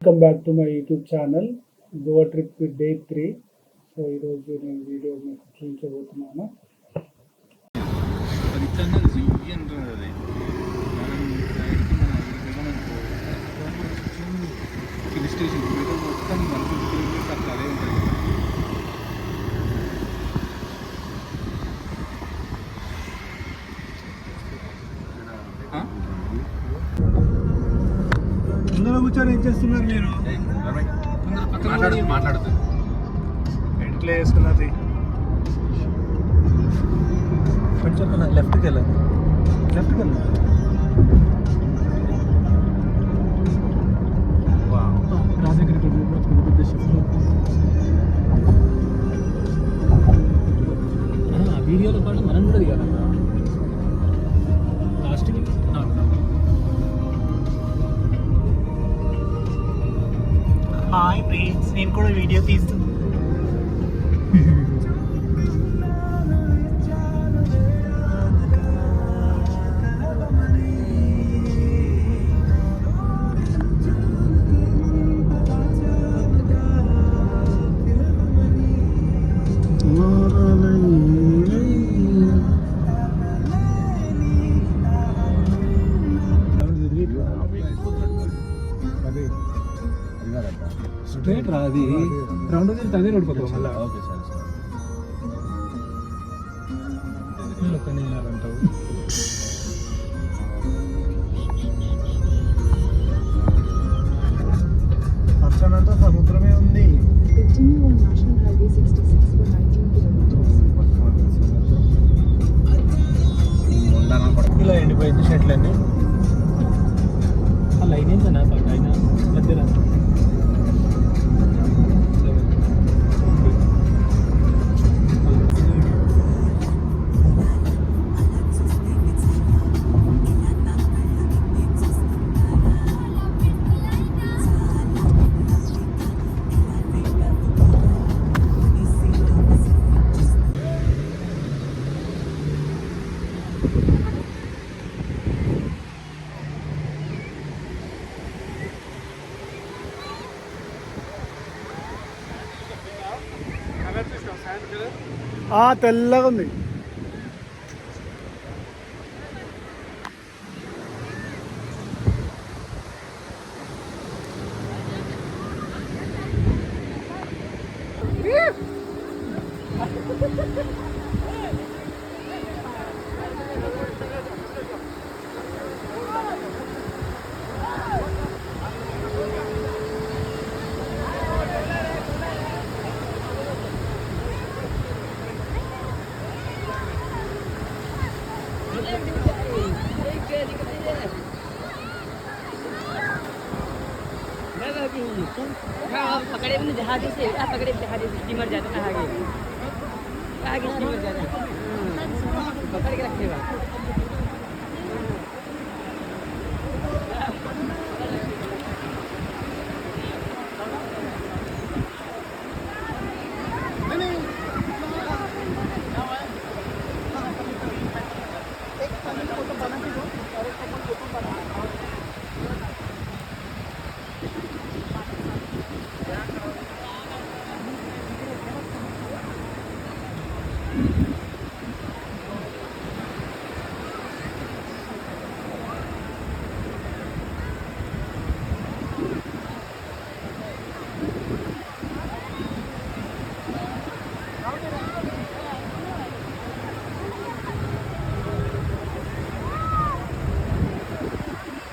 Welcome back to my YouTube channel Goa trip day 3. So ఈరోజు నేను video మీకు చూపించబోతున్నాను. అందరూ కూర్చొని ఏం చేస్తున్నారు మీరు? మాట్లాడుతూ ఎట్లా వేసుకున్నది చెప్పండి. లెఫ్ట్కి వెళ్ళండి. రాజగిరి పెద్ద షిఫ్ట్ వీడియోతో పాటు మనం కూడా దిగాలన్నా లాస్ట్కి. హాయ్ ఫ్రెండ్స్, నేను కూడా వీడియో తీస్తున్నాను. స్ట్రైట్ రా, అది రౌండ్ తిరిగి అదే రోడ్ పోతాం మళ్ళీ. ఓకే సరే అంటావు. పక్కనంతా సముద్రమే ఉంది. Continue on National Highway 66 for 19 kilometers. ఇలా ఎండిపోయింది షెట్లన్నీ. ఆ లైన్ ఏంటన్నా పక్క అయినా మధ్యలో తెల్లగా ఉంది. पकड़े भी जहाज से पकड़े जहाज से स्टीमर जाता है आगे स्टीमर जाता है पकड़ के रखेगा.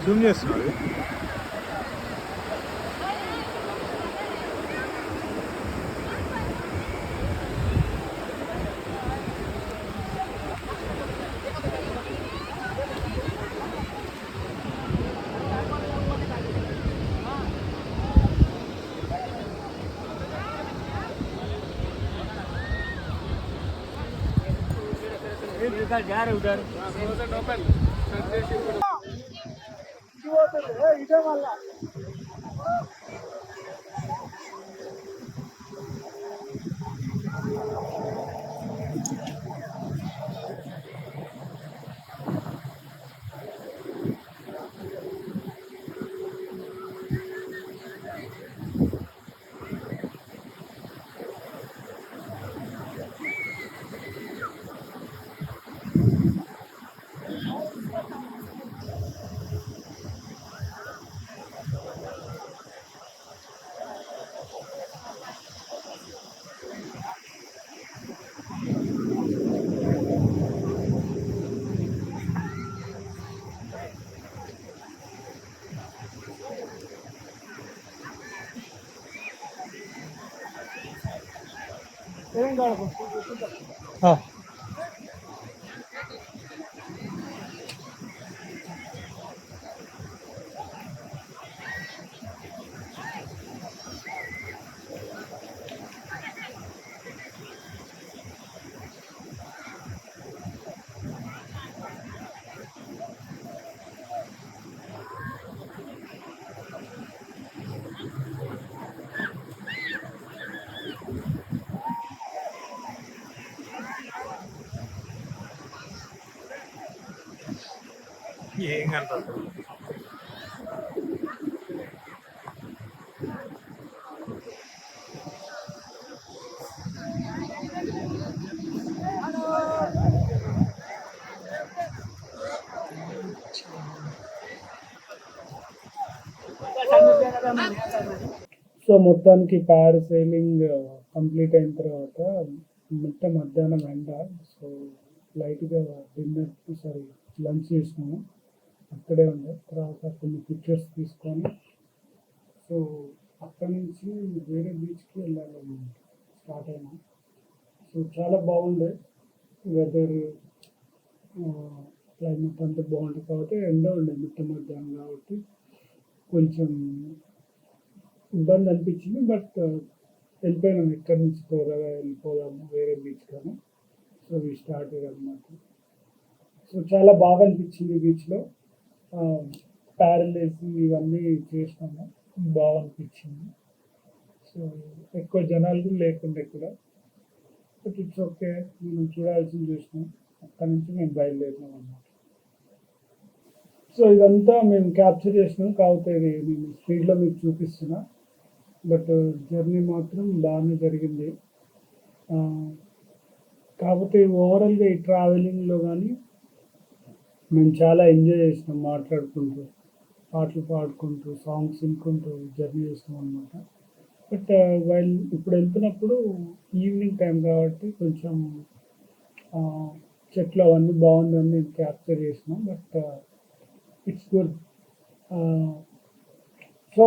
జూమ్ చేస్తున్నారు. जा रहे उधर ఇదే వల్ల ఏం కనపడదు. సో మొత్తానికి పారాసైలింగ్ కంప్లీట్ అయిన తర్వాత మధ్యాహ్నం ఎండ. సో లైట్గా లంచ్ చేసినాము, అక్కడే ఉండే. తర్వాత కొన్ని పిక్చర్స్ తీసుకొని సో అక్కడి నుంచి వేరే బీచ్కి వెళ్ళాలి స్టార్ట్ అయినాం. సో చాలా బాగుండే వెదర్, క్లైమేట్ అంతా బాగుంది. కాబట్టి ఎండ ఉండే మధ్యాహ్నం కాబట్టి కొంచెం ఇబ్బంది అనిపించింది. బట్ వెళ్ళిపోయినాం, ఎక్కడి నుంచి త్వరగా వెళ్ళిపోదాము వేరే బీచ్ కానీ. సో వీ స్టార్టెడ్ అనమాట. సో చాలా బాగా అనిపించింది బీచ్లో. ప్యారలేసి ఇవన్నీ చేసినాము, బాగా అనిపించింది. సో ఎక్కువ జనాలు కూడా లేకుండా ఇక్కడ, బట్ ఇట్స్ ఓకే. మేము చూడాల్సింది చూసినాం. అక్కడి నుంచి మేము బయలుదేరినాం అన్నమాట. సో ఇదంతా మేము క్యాప్చర్ చేసినాం, కాకపోతే ఇది నేను స్పీడ్లో మీకు చూపిస్తున్నా. బట్ జర్నీ మాత్రం బాగానే జరిగింది. కాకపోతే ఓవరాల్గా ఈ ట్రావెలింగ్లో కానీ మేము చాలా ఎంజాయ్ చేసినాం, మాట్లాడుకుంటూ పాటలు పాడుకుంటూ సాంగ్స్ వినుకుంటూ జర్నీ చేసినాం అనమాట. బట్ ఇప్పుడు వెళ్తున్నప్పుడు ఈవినింగ్ టైం కాబట్టి కొంచెం చెట్లు అవన్నీ బాగుందని నేను క్యాప్చర్ చేసినాం. But it's good. సో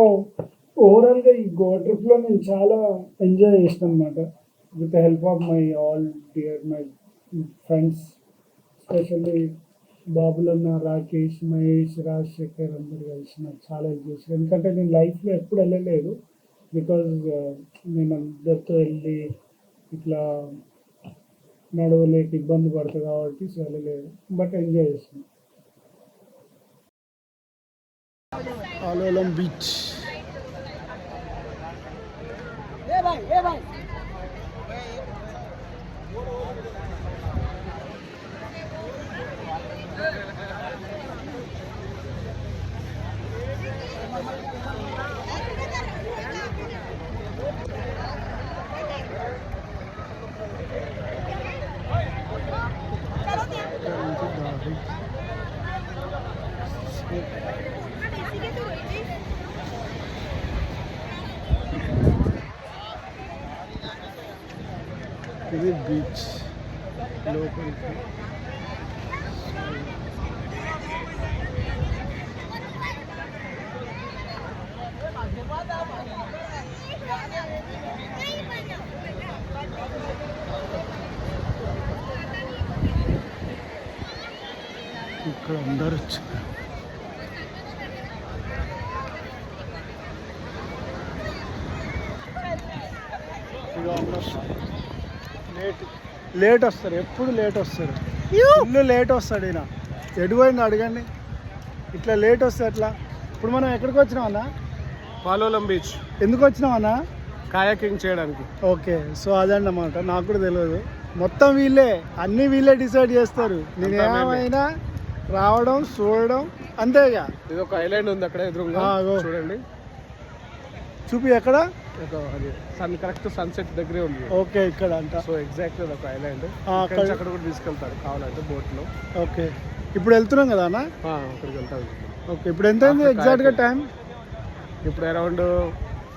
ఓవరాల్గా ఈ గోవా ట్రిప్లో నేను చాలా ఎంజాయ్ చేసినాం అనమాట. With the help of my friends, especially బాబులన్న, రాకేష్, మహేష్, రాజశేఖర్ అందరు కలిసి నాకు చాలా హెల్ప్ చేశారు. ఎందుకంటే నేను లైఫ్లో ఎప్పుడు వెళ్ళలేదు, బికాజ్ నేను అందరితో వెళ్ళి ఇట్లా నడవలేక ఇబ్బంది పడతా కాబట్టి సో వెళ్ళలేదు. బట్ ఎంజాయ్ చేసాను. పాలోలం బీచ్. ఇది బీచ్ లోపలికి. ఇక్కడ అందరు వచ్చారు. లేట్ వస్తారు, ఎప్పుడు లేట్ వస్తారు. ఇల్లు లేట్ వస్తాడు ఈయన. ఎటుపోయింది అడగండి, ఇట్లా లేట్ వస్తే ఎట్లా. ఇప్పుడు మనం ఎక్కడికి వచ్చినామన్నా? పాలోలం బీచ్. ఎందుకు వచ్చినామన్నా? కాయాకింగ్ చేయడానికి. ఓకే, సో అదన్నమాట. నాకు కూడా తెలియదు. మొత్తం వీళ్ళే, అన్నీ వీళ్ళే డిసైడ్ చేస్తారు. నేను ఏమైనా రావడం చూడడం అంతేగా. ఇది ఒక ఐలాండ్ ఉంది అక్కడ ఎదురుగా, చూడండి. చూపి ఎక్కడ? కరెక్ట్ సన్సెట్ దగ్గరే ఉంది. ఓకే, ఇక్కడ అంట. సో ఎగ్జాక్ట్లీ ఒక ఐలాండ్. అక్కడ కూడా తీసుకెళ్తారు కావాలంటే బోట్ లో. ఓకే, ఇప్పుడు వెళ్తున్నాం కదా అన్న? అక్కడికి వెళ్తారు. ఓకే, ఇప్పుడు ఎంత అయింది ఎగ్జాక్ట్ గా టైం? ఇప్పుడు అరౌండ్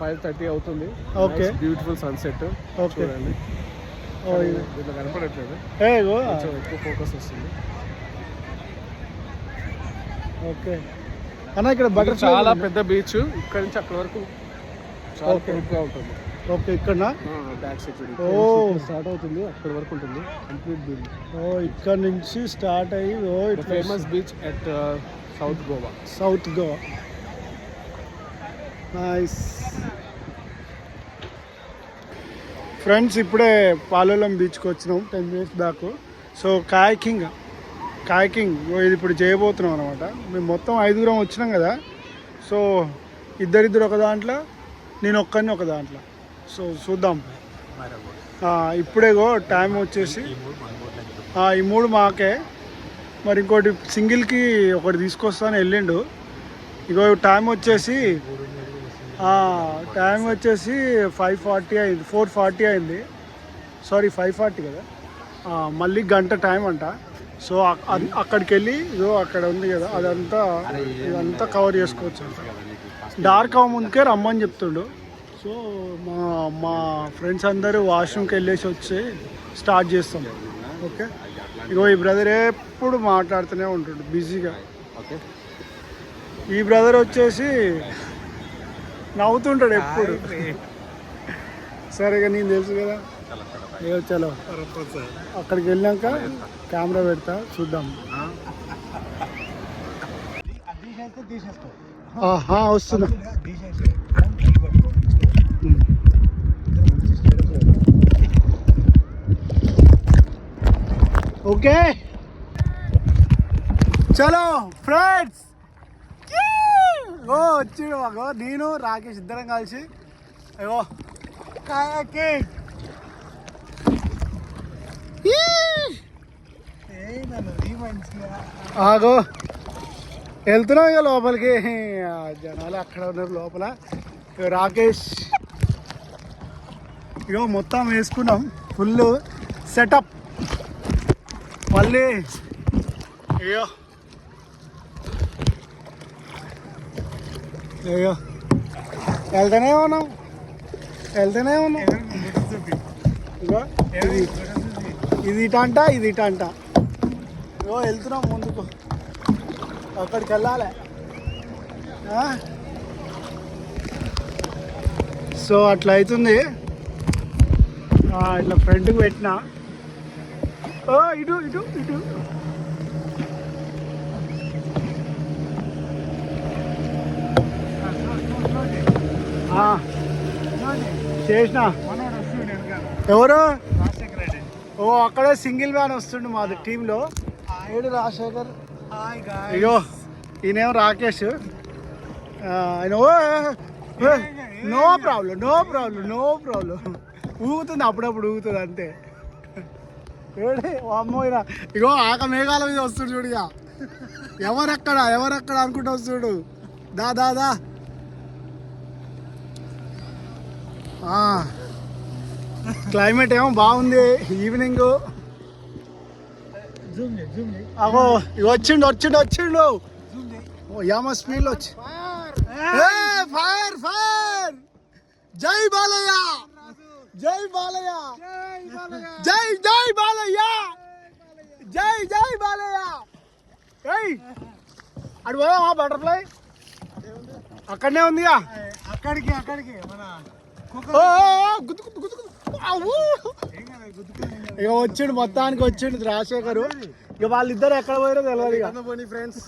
5:30 అవుతుంది. Okay, beautiful sunset. ఓకే, చూడండి. దీంట్లో కనపడట్లేదు, ఎక్కువ ఫోకస్ వస్తుంది. ఓకే అన్న, ఇక్కడ చాలా పెద్ద బీచ్. ఇక్కడ నుంచి అక్కడ వరకు చాలా పొడుగ్గా ఉంటుంది. ఓకే ఇక్కడ బ్యాక్ సైడ్ ఓ. స్టార్ట్ అవుతుంది అక్కడి వరకు ఉంటుంది కంప్లీట్ బీచ్. ఓ ఇక్కడ నుంచి స్టార్ట్ అయ్యి ఓ ఇట్లా famous beach at south Goa. South Goa. Nice friends, ఇప్పుడే పాలోలం బీచ్కి వచ్చినాం 10 minutes బ్యాక్. సో కాయకింగ్ ఇది ఇప్పుడు చేయబోతున్నాం అనమాట. మేము మొత్తం 5 వచ్చినాం కదా. సో ఇద్దరిద్దరు ఒక దాంట్లో, నేను ఒక్కరిని ఒక దాంట్లో. సో చూద్దాం. ఇప్పుడేగో టైం వచ్చేసి ఈ 3 మాకే. మరి ఇంకోటి సింగిల్కి ఒకటి తీసుకొస్తాను వెళ్ళిండు. ఇగో టైం వచ్చేసి 5:40 అయింది, 4:40 అయింది. సారీ 5:40 కదా. మళ్ళీ గంట టైం అంట. సో అక్కడికి వెళ్ళి ఇదో అక్కడ ఉంది కదా ఇదంతా కవర్ చేసుకోవచ్చు. డార్క్ అవ్వ ముందుకే రమ్మని చెప్తుండు. సో మా ఫ్రెండ్స్ అందరూ వాష్రూమ్కి వెళ్ళేసి వచ్చి స్టార్ట్ చేస్తాం. ఓకే, ఇగో ఈ బ్రదర్ ఎప్పుడు మాట్లాడుతూనే ఉంటుండు బిజీగా. ఈ బ్రదర్ వచ్చేసి నవ్వుతుంటాడు ఎప్పుడు. సరేగా నేను తెలుసు కదా. చలో అక్కడికి వెళ్ళాక కెమెరా పెడతా, చూద్దాం. వస్తున్నా. ఓకే చలో ఫ్రెండ్స్. వచ్చిండు మాకు, నేను రాకేష్ ఇద్దరం కలిసి అయ్యో కాయకింగ్. ఆగో వెళ్తున్నాం ఇక లోపలికి. జనాలు అక్కడ ఉన్నారు లోపల. రాకేష్ ఇగో మొత్తం వేసుకున్నాం, ఫుల్ సెటప్. మళ్ళీ అయ్యో వెళ్తూనే ఉన్నాం. ఇగో ఇది ఇటంట, ఇది ఇటంట. ఇగో వెళ్తున్నాం ముందుకు, అక్కడికి వెళ్ళాలి. సో అట్లా అవుతుంది. ఇట్లా ఫ్రంట్కి పెట్టినా. ఇటు ఇటు ఇటు చేసిన. ఎవరు? ఓ అక్కడే సింగిల్ వ్యాన్ వస్తుండు మాది టీంలో. ఏడు రాజశేఖర్. అయ్యో ఈయనేమో రాకేష్. ఆయన నో ప్రాబ్లం. ఊగుతుంది, అప్పుడప్పుడు ఊగుతుంది అంతే. ఏడే అమ్మోయినా. ఇగో ఆక మేఘాల మీద వస్తుడు చూడు. ఇక ఎవరక్కడ అనుకుంటూ వస్తుడు. దా క్లైమేట్ ఏమో బాగుంది. ఈవినింగ్ అగో వచ్చిండు. యామ స్పీడ్ వచ్చి ఫైర్. జై బాలయ్య. అటు పోదామా? బటర్ఫ్లై అక్కడనే ఉందిగా. అక్కడికి మన ఇక వచ్చిండు, మొత్తానికి వచ్చిండు రాజశేఖర్. ఇక వాళ్ళిద్దరు ఎక్కడ పోయారో తెలియదు ఫ్రెండ్స్.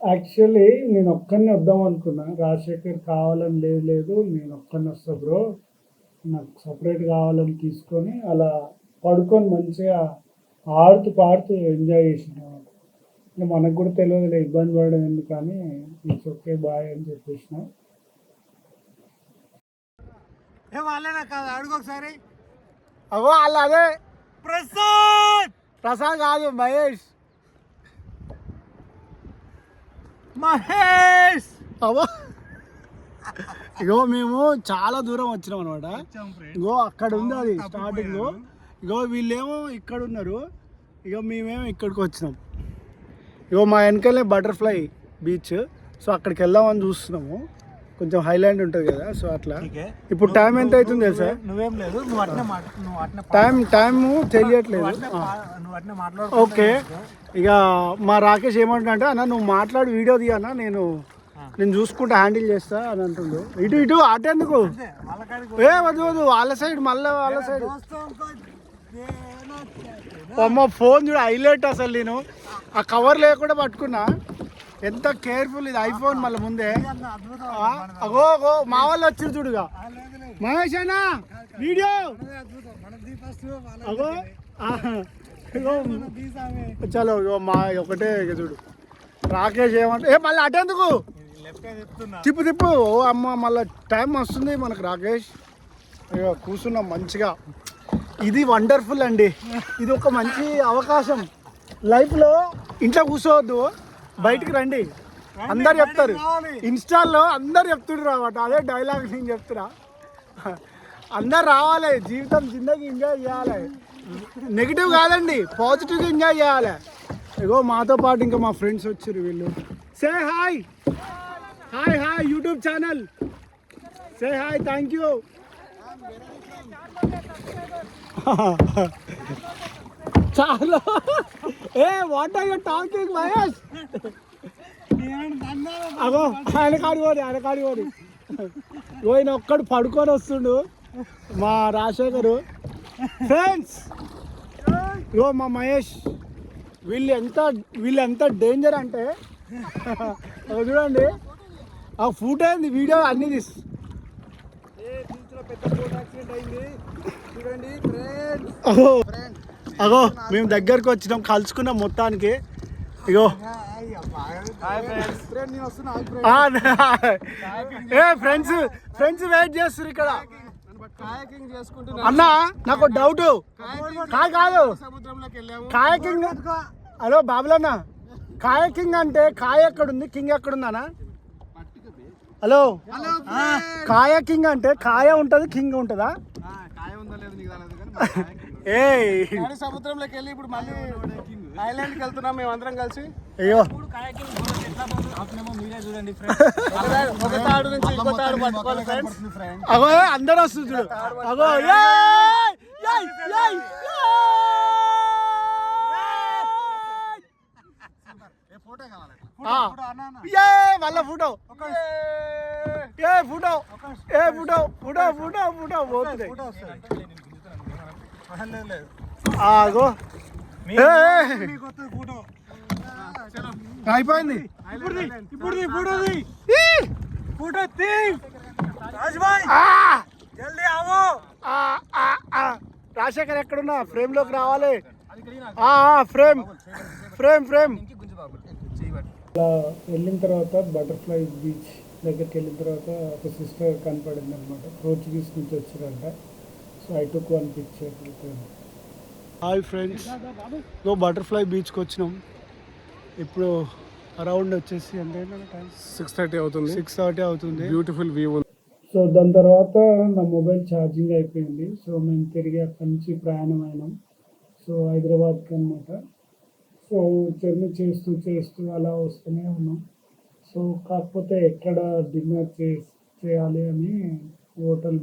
యాక్చువల్లీ నేను ఒక్కరిని వద్దాం అనుకున్నా. రాజశేఖర్ కావాలని లేదు నేను ఒక్కరిని వస్తా బ్రో, నాకు సపరేట్ కావాలని తీసుకొని అలా పడుకొని మంచిగా పాడుతూ ఎంజాయ్ చేసినాం. మనకు కూడా తెలియదు ఇబ్బంది పడడం ఎందుకు, కానీ ఇట్స్ ఓకే బాయ్ అని చెప్పేసిన. వాళ్ళేనా కాదు, అడుగు ఒకసారి. అగో వాళ్ళు అదే ప్రసాద్ కాదు, మహేష్. అవో ఇగో మేము చాలా దూరం వచ్చినాం అనమాట. ఇగో అక్కడ ఉంది అది స్టార్టింగ్. ఇగో వీళ్ళేమో ఇక్కడ ఉన్నారు, ఇగో మేమేమో ఇక్కడికి వచ్చినాం. ఇగో మా వెనకాలే బటర్ఫ్లై బీచ్. సో అక్కడికి వెళ్దామని చూస్తున్నాము. కొంచెం హైలాండ్ ఉంటుంది కదా. సో అట్లా ఇప్పుడు టైం ఎంత అవుతుంది తెలుసా? నువ్వేం లేదు, టైం తెలియట్లేదు. ఓకే, ఇక మా రాకేష్ ఏమంటున్నా అంటే, అన్న నువ్వు మాట్లాడు, వీడియో తీయన్నా, నేను నేను చూసుకుంటా హ్యాండిల్ చేస్తా అని అంటుండు. ఇటు ఇటు అటెందుకు ఏ వద్దు వద్దు వాళ్ళ సైడ్ మళ్ళీ వాళ్ళ సైడ్. అమ్మ ఫోన్ చూడు హైలైట్ అసలు. నేను ఆ కవర్ లేకుండా పట్టుకున్నా. ఎంత కేర్ఫుల్ ఇది ఐఫోన్ మళ్ళీ ముందే. అగో అగో మా వాళ్ళు వచ్చి చూడుగా మహేష్ అన్న వీడియో అగో చలో మా ఒకటే చూడు రాకేష్ ఏమంటే మళ్ళీ అటెందుకు తిప్పు తిప్పు. ఓ అమ్మ మళ్ళీ టైం వస్తుంది మనకు రాకేష్. అయ్యో కూర్చున్నాం మంచిగా. ఇది వండర్ఫుల్ అండి. ఇది ఒక మంచి అవకాశం లైఫ్లో. ఇంట్లో కూర్చోవద్దు బయటికి రండి అందరు చెప్తారు. ఇన్స్టాల్లో అందరు చెప్తుండ్రు అన్నమాట. అదే డైలాగ్ నేను చెప్తున్నా. అందరు రావాలి జీవితం జిందగీ ఎంజాయ్ చేయాలి. నెగిటివ్ కాదండి పాజిటివ్గా ఎంజాయ్ చేయాలి. ఇగో మాతో పాటు ఇంకా మా ఫ్రెండ్స్ వచ్చారు వీళ్ళు. Say hi hi hi YouTube channel say hi thank you. చాలా ఏ what are you talking Mahesh. అగో ఆయన కాడిపోని పోయిన ఒక్కడు పడుకొని వస్తుండు మా రాజశేఖరు. ఫ్రెండ్స్ ఇగో మా మహేష్. వీళ్ళు ఎంత డేంజర్ అంటే చూడండి. ఆ ఫోటో అయింది వీడియో అన్నీ తీసి అగో మేము దగ్గరకు వచ్చినాం కలుసుకున్నాం మొత్తానికి. ఇగో ఏ ఫ్రెండ్స్ వెయిట్ చేస్తారు ఇక్కడ. అన్నా నాకు డౌట్ కాదు కాయకింగ్. హలో బాబులన్న కాయకింగ్ అంటే కాయ ఎక్కడుంది కింగ్ ఎక్కడుందనా? హలో కాయకింగ్ అంటే కాయ ఉంటుంది కింగ్ ఉంటుందా? ఏ సముద్రంలోకి వెళ్ళి ఇప్పుడు మళ్ళీ ఐలాండ్కి వెళ్తున్నాం మేము అందరం కలిసి. అయ్యో ఒక తాడు నుంచి ఇంకో తాడు పట్టుకోవాలి ఫ్రెండ్స్. అగో అందరూ వస్తుంది అగో వాళ్ళ ఫోటో పోతుంది. ఆగో అయిపోయింది రాజశేఖర్ ఎక్కడున్నా ఫ్రేమ్ లోకి రావాలి. Frame frame frame. అలా వెళ్ళిన తర్వాత బటర్ఫ్లై బీచ్ దగ్గరికి వెళ్ళిన తర్వాత ఒక సిస్టర్ కనపడింది అనమాట. పోర్చుగీస్ నుంచి వచ్చారంట. So I took one picture. Hi friends butterfly బీచ్కి వచ్చినాం. ఇప్పుడు అరౌండ్ వచ్చేసి అంటే 6:30 అవుతుంది. 6:30 అవుతుంది. బ్యూటిఫుల్ వ్యూ ఉంది. సో దాని తర్వాత నా మొబైల్ ఛార్జింగ్ అయిపోయింది. సో మేము తిరిగి అక్కడి నుంచి ప్రయాణం అయినాం. సో హైదరాబాద్కి అనమాట. సో జర్నీ చేస్తూ అలా వస్తూనే ఉన్నాం. సో కాకపోతే ఎక్కడ డిన్నర్ చేయాలి అని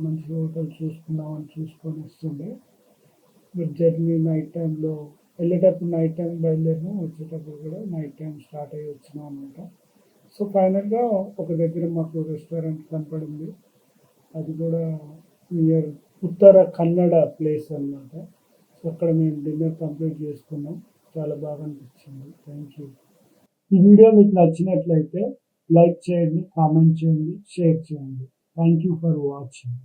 మంచి హోటల్ చూసుకొని వస్తుండే. జర్నీ నైట్ టైంలో వెళ్ళేటప్పుడు నైట్ టైం బయలుదేరినాం, వచ్చేటప్పుడు కూడా నైట్ టైం స్టార్ట్ అయ్యి వచ్చినాం అనమాట. సో ఫైనల్గా ఒక దగ్గర మాకు రెస్టారెంట్ కనపడింది. అది కూడా నియర్ ఉత్తర కన్నడ ప్లేస్ అన్నమాట. సో అక్కడ మేము డిన్నర్ కంప్లీట్ చేసుకున్నాం. చాలా బాగా అనిపించింది. Thank you. ఈ వీడియో మీకు నచ్చినట్లయితే లైక్ చేయండి, కామెంట్ చేయండి, షేర్ చేయండి. Thank you for watching.